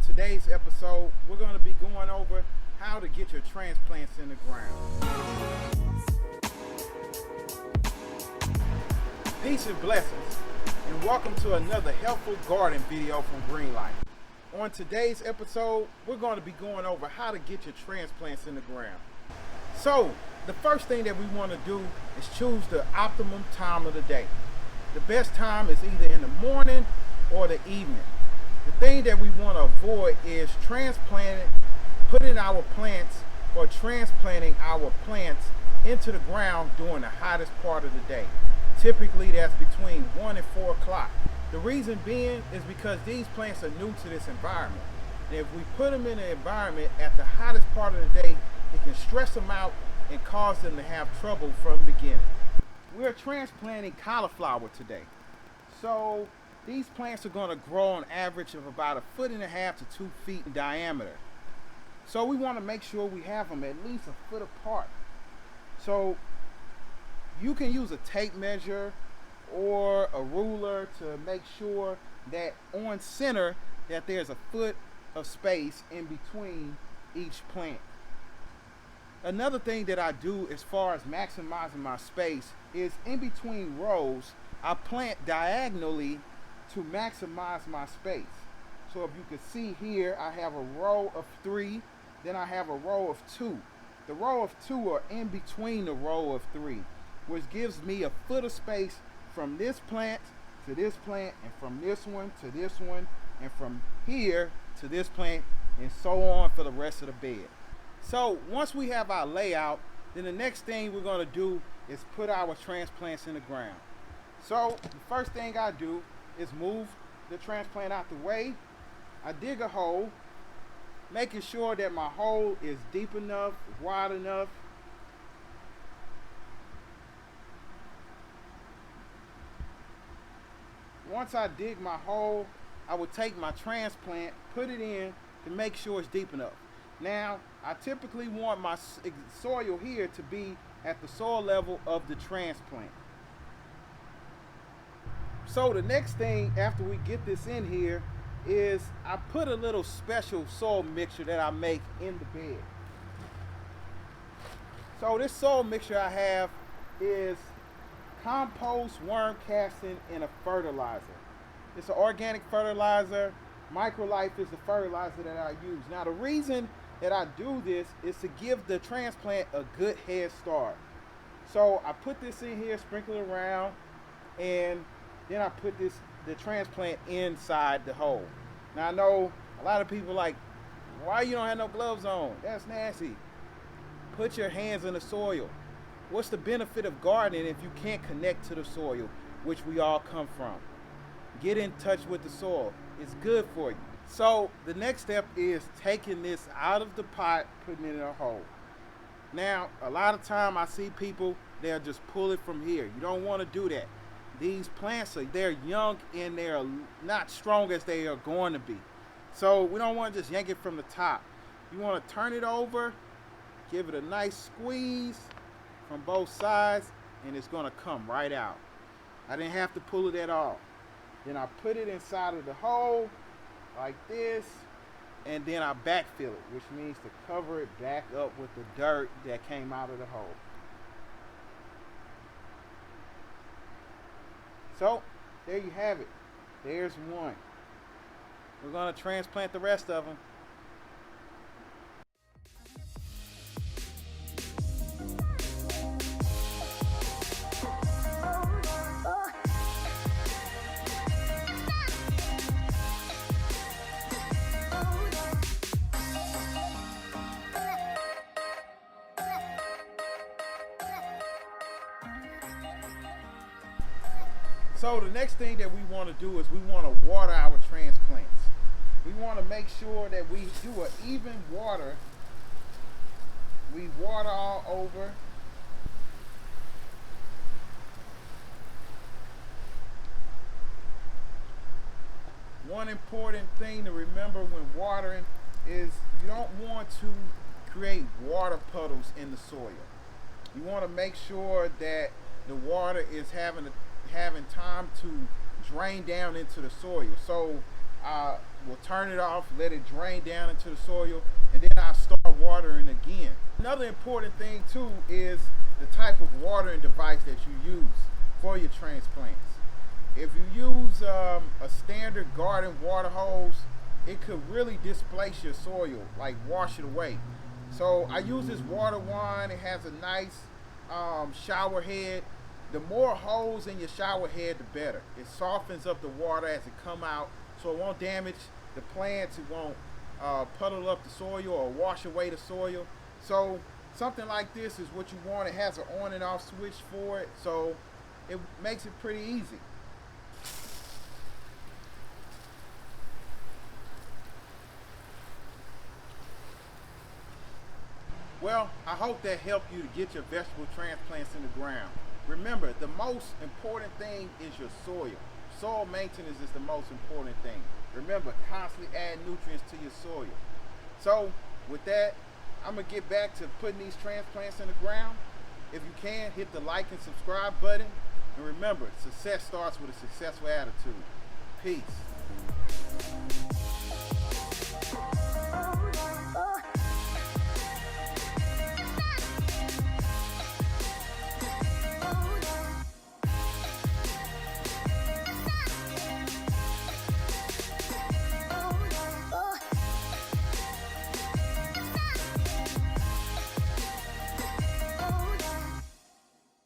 today's episode, we're going to be going over how to get your transplants in the ground. Peace and blessings, and welcome to another helpful garden video from Greenlight. On today's episode, we're going to be going over how to get your transplants in the ground. So, the first thing that we want to do is choose the optimum time of the day. The best time is either in the morning or the evening. The thing that we want to avoid is putting our plants or transplanting our plants into the ground during the hottest part of the day. Typically that's between 1 and 4 o'clock. The reason being is because these plants are new to this environment. And if we put them in an environment at the hottest part of the day, it can stress them out and cause them to have trouble from the beginning. We're transplanting cauliflower today. So these plants are going to grow on average of about 1.5 to 2 feet in diameter. So we want to make sure we have them at least 1 foot apart. So you can use a tape measure or a ruler to make sure that on center that there's 1 foot of space in between each plant. Another thing that I do as far as maximizing my space is in between rows, I plant diagonally to maximize my space. So if you can see here, I have a row of 3, then I have a row of 2. The row of 2 are in between the row of 3, which gives me 1 foot of space from this plant to this plant, and from this one to this one, and from here to this plant, and so on for the rest of the bed. So once we have our layout, then the next thing we're going to do is put our transplants in the ground. So the first thing I do is move the transplant out the way. I dig a hole, making sure that my hole is deep enough, wide enough. Once I dig my hole, I will take my transplant, put it in to make sure it's deep enough. Now, I typically want my soil here to be at the soil level of the transplant. So the next thing after we get this in here is I put a little special soil mixture that I make in the bed. So this soil mixture I have is compost, worm casting, and a fertilizer. It's an organic fertilizer. Microlife is the fertilizer that I use. Now the reason that I do this is to give the transplant a good head start. So I put this in here, sprinkle it around, and then I put the transplant inside the hole. Now I know a lot of people like, why you don't have no gloves on? That's nasty. Put your hands in the soil. What's the benefit of gardening if you can't connect to the soil, which we all come from? Get in touch with the soil. It's good for you. So the next step is taking this out of the pot, putting it in a hole. Now, a lot of time I see people, they'll just pull it from here. You don't want to do that. These plants they're young and they're not strong as they are going to be. So we don't want to just yank it from the top. You want to turn it over, give it a nice squeeze from both sides, and it's going to come right out. I didn't have to pull it at all. Then I put it inside of the hole like this, and then I backfill it, which means to cover it back up with the dirt that came out of the hole. So there you have it. There's one. We're going to transplant the rest of them. So the next thing that we want to do is we want to water our transplants. We want to make sure that we do an even water. We water all over. One important thing to remember when watering is you don't want to create water puddles in the soil. You want to make sure that the water is having time to drain down into the soil. So will turn it off, let it drain down into the soil, and then I'll start watering again. Another important thing too is the type of watering device that you use for your transplants. If you use a standard garden water hose, it could really displace your soil, like wash it away. So I use this water wand. It has a nice shower head. The more holes in your shower head, the better. It softens up the water as it come out, so it won't damage the plants. It won't puddle up the soil or wash away the soil. So something like this is what you want. It has an on and off switch for it, so it makes it pretty easy. Well, I hope that helped you to get your vegetable transplants in the ground. Remember, the most important thing is your soil. Soil maintenance is the most important thing. Remember, constantly add nutrients to your soil. So, with that, I'm going to get back to putting these transplants in the ground. If you can, hit the like and subscribe button. And remember, success starts with a successful attitude. Peace.